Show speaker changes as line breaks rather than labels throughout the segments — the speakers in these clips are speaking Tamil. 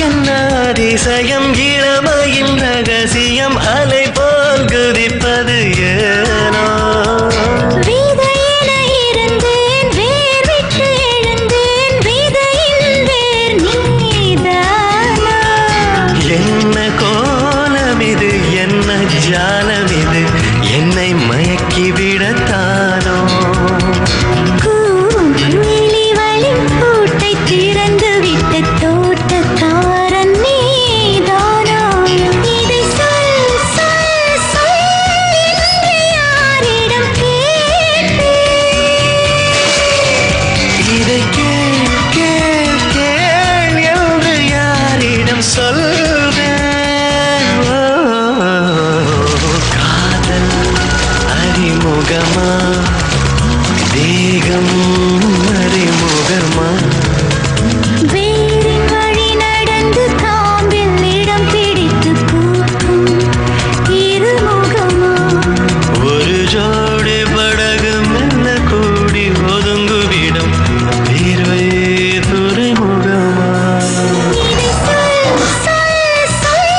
என்ன அதிசயம் இளமையின் ரகசியம் அலை போல் குதிப்பது ஏனோ என்ன கோலம் இது என்ன ஜாலம் இது என்னை மயக்கிவிடத்தானோ
பூட்டை திறந்து விட்ட தோட்டக்காரன் நீதானோ இதை சொல் சொல் சொல் என்று யாரிடம் கேட்டு
இதை கேள் கேள் கேள் என்று யாரிடம் சொல்வேன் காதல் அறிமுகமா தேகம் அறிமுகமா
வேரின் வழி நடந்து காம்பில் இடம் பிடித்து பூக்கும் இருமுகமா
ஒரு ஜோடி படகு மெல்ல கூடி ஒதுங்குவிடும் தீர்வே துறைமுகமா
இதை சொல் சொல் சொல்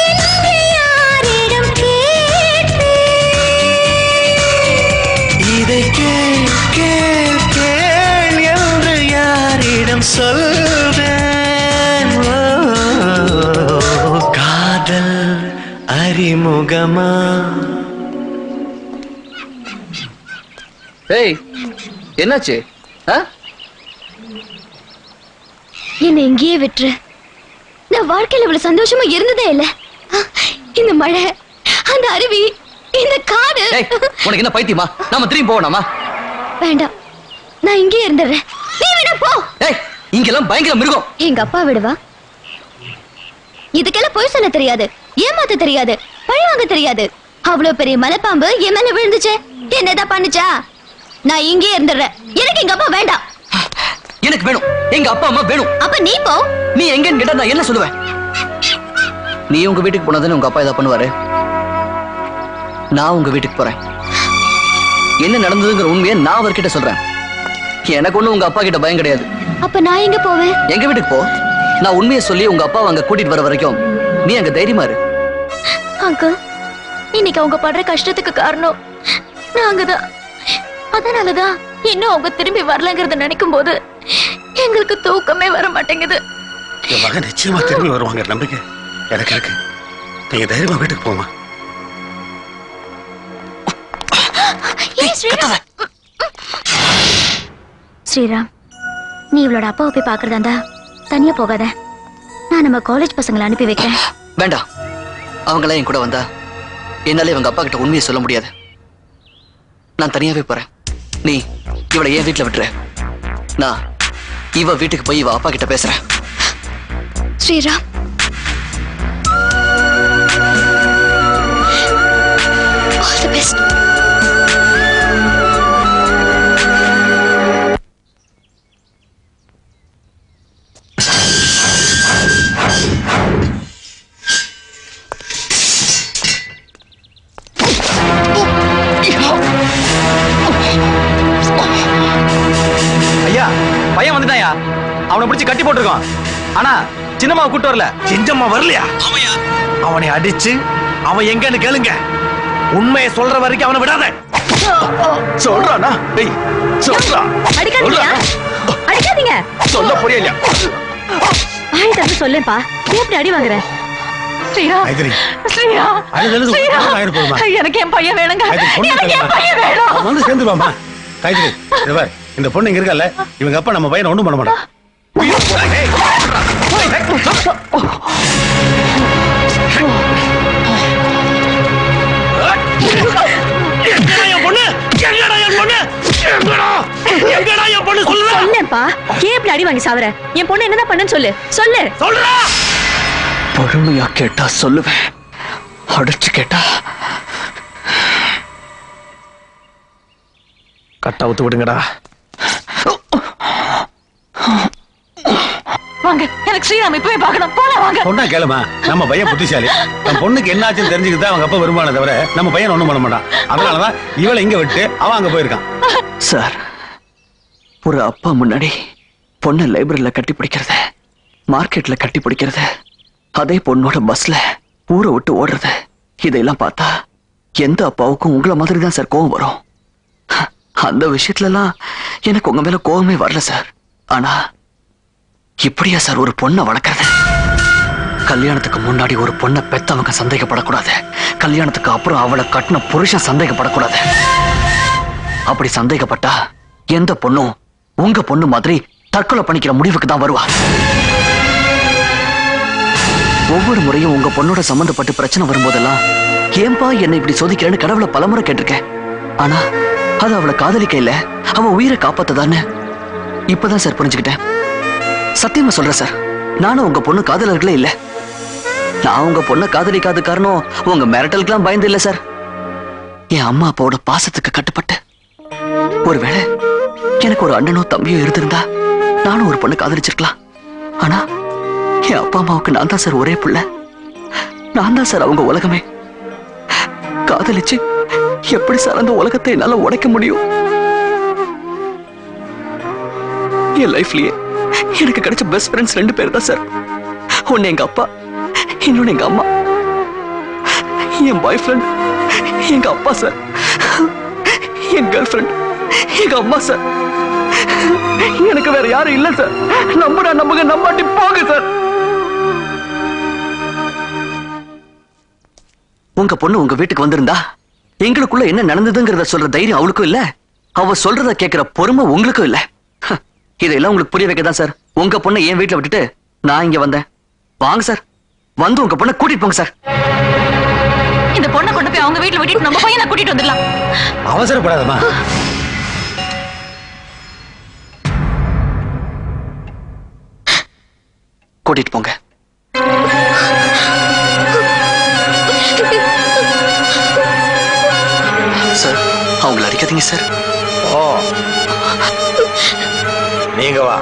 என்று யாரிடம் கேட்டு
இதை கேள் கேள் கேள் என்று யாரிடம் சொல்வேன் காதல் அறிமுகமா
ஏய் என்னாச்சு
என்னை இங்கேயே விட்டுரு. நான் வாழ்க்கையில இவ்வளவு சந்தோஷமா இருந்ததே இல்ல. இந்த மழை, அந்த அருவி, இந்த காடு.
உனக்கு என்ன பைத்தியமா? நாம திரும்பி போகணுமா?
வேண்டாம், நான் இங்கே இருந்துடுறேன். நீ வேணா போ.
இங்கெல்லாம் பயங்கர மிருகம்.
எங்க அப்பா விடுவா? இதுக்கெல்லாம் பொய் சொல்ல தெரியாது, ஏமாத்த தெரியாது, பழி வாங்க தெரியாது. அவ்வளவு பெரிய மலைப்பாம்பு என் மேல விழுந்துச்சு, என்னதான் பண்ணுச்சா? நான் இங்கே இருந்துடுறேன். எனக்கு எங்க அப்பா வேண்டாம்.
எனக்கு வேணும், எங்க அப்பா அம்மா வேணும்.
அப்ப நீ போ.
நீ எங்கன்னு கேட்டா நான் என்ன சொல்லுவேன்? நீ உங்க வீட்டுக்கு போனதானே உங்க அப்பா ஏதாவது பண்ணுவாரு. நான் உங்க வீட்டுக்கு போறேன். என்ன நடந்ததுங்கிற உண்மையை நான் அவர்கிட்ட சொல்றேன். எனக்கு ஒண்ணு உங்க அப்பா கிட்ட பயம் கிடையாது.
அப்ப நான் எங்க போவேன்?
எங்க வீட்டுக்கு போ. நான் உண்மையை சொல்லி உங்க அப்பா அங்க கூட்டிட்டு வர வரைக்கும் நீ அங்க தைரியமா இரு.
அங்கிள், இன்னைக்கு அவங்க படுற கஷ்டத்துக்கு காரணம் நாங்கதான். அதனாலதான் இன்னும் அவங்க திரும்பி வரலங்கிறத நினைக்கும் போது எங்களுக்கு தூக்கமே வர மாட்டேங்குது.
என் மகன் நிச்சயமா திரும்பி வருவாங்க நம்பிக்கை எனக்கு இருக்கு. நீங்க தைரியமா வீட்டுக்கு போமா.
ஸ்ரீராம், நீ இவளோட அப்பாவை போய் பாக்குறதா இருந்தா தனியா போகாத. நான் நம்ம காலேஜ் பசங்களை அனுப்பி வைக்கிறேன்.
வேண்டாம், அவங்கள என் கூட வந்தா என்னால இவங்க அப்பா கிட்ட உண்மையை சொல்ல முடியாது. நான் தனியாவே போறேன். நீ இவளை என் வீட்டுல விட்டுற. நான் இவ வீட்டுக்கு போய் இவ அப்பா கிட்ட பேசுறேன்.
Sriram, all the best.
ஐயா, பையன் வந்துட்டாயா? அவனை பிடிச்சு கட்டி போட்டிருக்கான். ஆனா சின்னம்மாவை கூட்டு வரல.
சின்னம்மா வரலையா?
அவனை அடிச்சு அவன் எங்கன்னு கேளுங்க. உண்மையை சொல்ற வரைக்கும் அவனை விடாத.
சொல்றானா? டேய் சொல்றா.
அடிக்காதீங்க, அடிக்காதீங்க.
சொல்ல புரியலையா?
ஆய் தம்பி சொல்லேப்பா, எப்படி அடி வாங்குற? ஸ்ரீரா,
ஐதரி
ஸ்ரீரா, எனக்கு என் பையன் வேணுங்க. எனக்கு என் பையன் வேணும்.
வந்து சேர்ந்துருவாமா. கைதிரி இந்த பொண்ணு இங்க இருக்கல, இவங்க அப்பா நம்ம பையனை ஒண்ணும் பண்ண மாட்டான்.
சொல்லேப்பா, ஏன் இப்படி அடி வாங்கி சாவற? என் பொண்ணு என்னதான் பண்ணன்னு சொல்லு, சொல்லு.
சொல்றா.
பொறுமையா கேட்டா சொல்லுவேன், அடிச்சு கேட்டா
கட்டா ஊத்து விடுங்கடா.
வாங்க, எனக்கு ஸ்ரீராம் இப்பவே பார்க்கணும். போலாம் வாங்க.
பொண்ணா கேளுமா, நம்ம பையன் புத்திசாலி. நம்ம பொண்ணுக்கு என்னாச்சுன்னு தெரிஞ்சுக்கிட்டு அவங்க அப்பா வருமானம் தவிர நம்ம பையன் ஒண்ணும் பண்ண மாட்டான். அதனாலதான் இவளை இங்க விட்டு அவன் அங்க போயிருக்கான்.
சார், ஒரு அப்பா முன்னாடி பொண்ணை லைப்ரரியில கட்டி பிடிக்கிறத மார்க்கெட்ல கட்டி பிடிக்கிறது, அதே பொண்ணோட பஸ்ல ஊரை விட்டு ஓடுறது, இதையெல்லாம் பார்த்தா எந்த அப்பாவுக்கும் உங்களை மாதிரி தான் சார் கோவம் வரும். அந்த விஷயத்துலலாம் எனக்கு உங்க மேல கோவமே வரல சார். ஆனா இப்படியா சார் ஒரு பொண்ணை வளர்க்கறது? கல்யாணத்துக்கு முன்னாடி ஒரு பொண்ணை பெத்தவங்க சந்தேகப்படக்கூடாது, கல்யாணத்துக்கு அப்புறம் அவளை கட்டின புருஷன் சந்தேகப்படக்கூடாது. அப்படி சந்தேகப்பட்டா எந்த பொண்ணும் உங்க பொண்ணு மாதிரி தற்கொலை பண்ணிக்கிற முடிவுக்கு தான் வருவா. ஒவ்வொரு முறையும் உங்க பொண்ணோட சம்பந்தப்பட்டு பிரச்சனை வரும்போதெல்லாம் ஏன்பா என்னை இப்படி சோதிக்கிறேன்னு கடவுளை பலமுறை கேட்டிருக்கேன். ஆனா அது அவளை காதலிக்க இல்ல, அவன் உயிரை காப்பாத்ததான்னு இப்பதான் சார் புரிஞ்சுக்கிட்டேன். சத்தியமா சொல்றேன் சார், நானும் உங்க பொண்ணு காதலர்களே இல்ல. நான் உங்க பொண்ணை காதலிக்காத காரணம் உங்க மிரட்டலுக்கெல்லாம் பயந்து இல்ல சார், என் அம்மா அப்பாவோட பாசத்துக்கு கட்டுப்பட்டு. ஒருவேளை எனக்கு ஒரு அண்ணனோ தம்பியோ இருந்திருந்தா நானும் ஒரு பொண்ணை காதலிச்சிருக்கலாம். ஆனா என் அப்பா அம்மாவுக்கு நான் தான் சார் ஒரே புள்ள, நான் தான் சார் அவங்க உலகமே. காதலிச்சு எப்படி சார் அந்த உலகத்தை என்னால உடைக்க முடியும்? என் லைஃப்லயே எனக்கு கிடைச்ச பெஸ்ட் ஃப்ரெண்ட்ஸ் 2 பேர் தான் சார். ஒன்னு எங்க அப்பா, இன்னொன்னு எங்க அம்மா. என் பாய் ஃப்ரெண்ட் எங்க அப்பா சார், என் கேர்ள் ஃப்ரெண்ட் எங்க அம்மா சார். எனக்கு வேற யாரும் இல்ல சார். நம்புடா நம்புங்க, நம்பாட்டி போங்க சார். உங்க பொண்ணு உங்க வீட்டுக்கு வந்திருந்தா எங்களுக்குள்ள என்ன நடந்ததுங்கிறத சொல்ற தைரியம் அவளுக்கும் இல்ல, அவ சொல்றத கேட்கிற பொறுமை உங்களுக்கும் இல்ல. இதெல்லாம் உங்களுக்கு புரிய வைக்கதான் சார் உங்க பொண்ணை என் வீட்டுல விட்டுட்டு நான் இங்க வந்தேன். வாங்க சார், வந்து உங்க பொண்ணை கூட்டிட்டு போங்க சார்.
இந்த பொண்ணை கொண்டு போய் அவங்க வீட்டுல விட்டுட்டு நம்ம பையனை கூட்டிட்டு வந்துடலாம்.
அவசரப்படாதம்மா.
கூட்டிட்டு போங்க. சார் அவங்கள அடிக்காதீங்க சார்.
ஓ, நீங்க வா.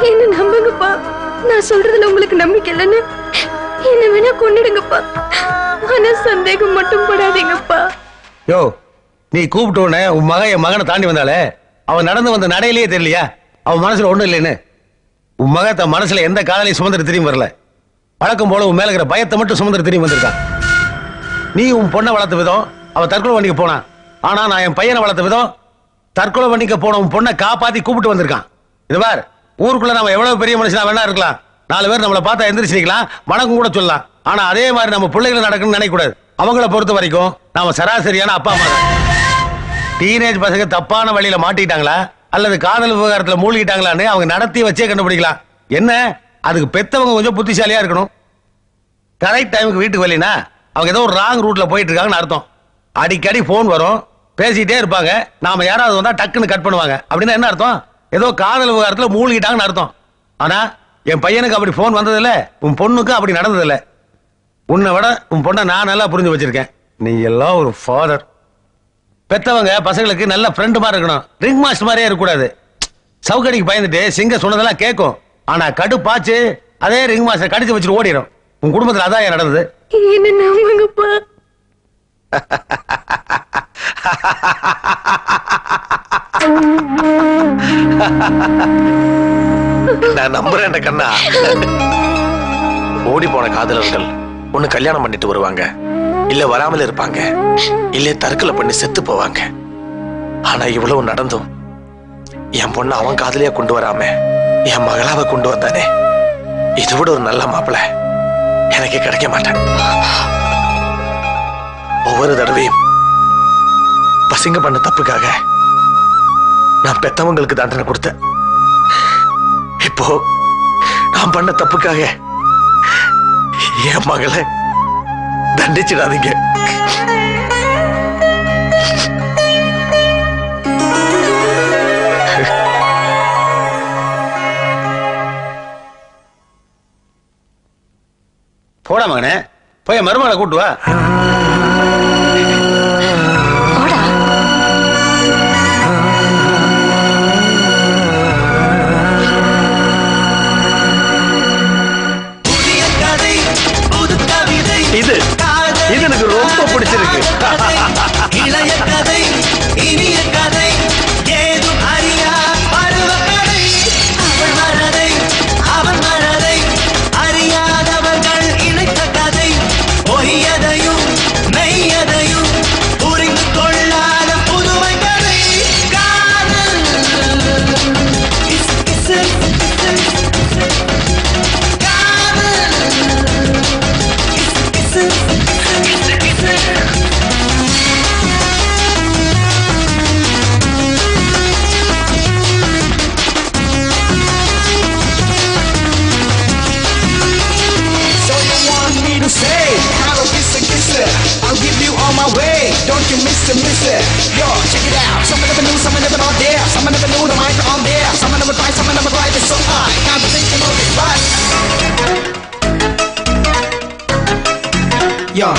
என்ன நம்புங்கப்பா, நான் சொல்றதுல உங்களுக்கு நம்பிக்கை இல்லைன்னு என்ன வேணா கொன்னிடுங்கப்பா, ஆனா சந்தேகம் மட்டும் படாதீங்கப்பா.
யோ, நீ கூப்பிட்ட உடனே உன் மகன் என் மகனை தாண்டி வந்தாலே அவன் நடந்து வந்த நடையிலேயே தெரியலையா அவன் மனசுல ஒண்ணும் இல்லைன்னு? உன் மகன் தன் மனசுல எந்த காதலையும் சுமந்துட்டு திரும்பி வரல. வழக்கம் போல உன் மேல இருக்கிற பயத்தை மட்டும் சுமந்துட்டு திரும்பி வந்திருக்கான். நீ உன் பொண்ணை வளர்த்த விதம் அவ தற்கொலை பண்ணிக்க போனான். ஆனா நான் என் பையனை வளர்த்த விதம் தற்கொலை பண்ணிக்க போன உன் பொண்ணை காப்பாத்தி கூப்பிட்டு வந்திருக்கான். இது பார், ஊருக்குள்ள நம்ம எவ்வளவு பெரிய மனுஷனா வேணா இருக்கலாம், 4 பேர் நம்மளை பார்த்தா எந்திரிச்சு நிக்கலாம், வணக்கம் கூட சொல்லலாம். ஆனா அதே மாதிரி நம்ம பிள்ளைகளை நடக்கணும்னு நினைக்க கூடாது. அவங்கள பொறுத்த வரைக்கும் நாம சராசரியான அப்பா அம்மா தான். டீனேஜ் பசங்க தப்பான வழியில மாட்டிட்டாங்களா அல்லது காதல் விவகாரத்துல மூழ்கிட்டாங்களான்னு அவங்க நடத்தி வச்சே கண்டுபிடிக்கலாம். என்ன, அதுக்கு பெத்தவங்க கொஞ்சம் புத்திசாலியா இருக்கணும். கரெக்ட் டைமுக்கு வீட்டுக்கு வரலைன்னா அவங்க ஏதோ ஒரு ராங் ரூட்ல போயிட்டு இருக்காங்கன்னு அர்த்தம். அடிக்கடி போன் வரும், பேசிட்டே இருப்பாங்க, நாம யாராவது வந்தா டக்குன்னு கட் பண்ணுவாங்க. அப்படின்னா என்ன அர்த்தம்? ஏதோ காதல் விவகாரத்துல மூழ்கிட்டாங்கன்னு அர்த்தம். ஆனா என் பையனுக்கு அப்படி போன் வந்ததில்ல, உன் பொண்ணுக்கு அப்படி நடந்ததில்ல. உன்னை விட உன் பொண்ணை நான் நல்லா புரிஞ்சு வச்சிருக்கேன். நீ எல்லாம் ஒரு ஃபாதர். பெத்தவங்க பசங்களுக்கு நல்ல ஃப்ரெண்டு மாதிரி இருக்கணும், ரிங் மாஸ்டர் மாதிரியே இருக்கக்கூடாது. சவுக்கடிக்கு பயந்துட்டு சிங்க சொன்னதெல்லாம் கேட்கும், ஆனா கடுப்பாச்சு அதே ரிங் மாஸ்டர் கடிச்சு வச்சுட்டு ஓடிடும். உன் குடும்பத்துல அதான் ஏன் நடந்தது?
என்ன நம்புங்கப்பா.
நான் நம்புறேன் கண்ணா. ஓடி போன காதலர்கள் ஒண்ணு கல்யாணம் பண்ணிட்டு வருவாங்க, இல்ல வராமல் இருப்பாங்க, இல்ல தற்கொலை பண்ணி செத்து போவாங்க. ஆனா இவ்வளவு நடந்தும் என் பொண்ணு அவன் காதலியா கொண்டு வராம என் மகளாவை கொண்டு வந்தானே, இது விட ஒரு நல்ல மாப்பிள்ளை எனக்கு கிடைக்க மாட்டேன். ஒவ்வொரு தடவையும் பசங்க பண்ண தப்புக்காக நான் பெத்தவங்களுக்கு தண்டனை கொடுத்தேன். இப்போ நான் பண்ண தப்புக்காக என் மகளை தண்டிச்சிடாதீங்க.
போடா மகனே, போய் மருமகளை கூட்டு வா.
போடா.
இது இது எனக்கு ரொம்ப பிடிச்சிருக்கு.
இளைய கதை, இனிய கதை, ஏதும் அறியா பருவ கதை. அவள் மனதை, அவன் மனதை அறியாதவர்கள் இணைத்த கதை. பொய்யதையும் மெய்யதையும் புரிந்து கொள்ளாத புதுமை கதை. காதல் கிசு கிசு காதல் கிசு கிசு.
So you want me to say, hello, kiss it. I'll give you all my way. Don't you miss it. Yo, check it out. Someone never knew, someone never on there. Someone never knew the mic on there. Someone never tried, someone never tried. It's so high. Can't think you know it, right? Yo.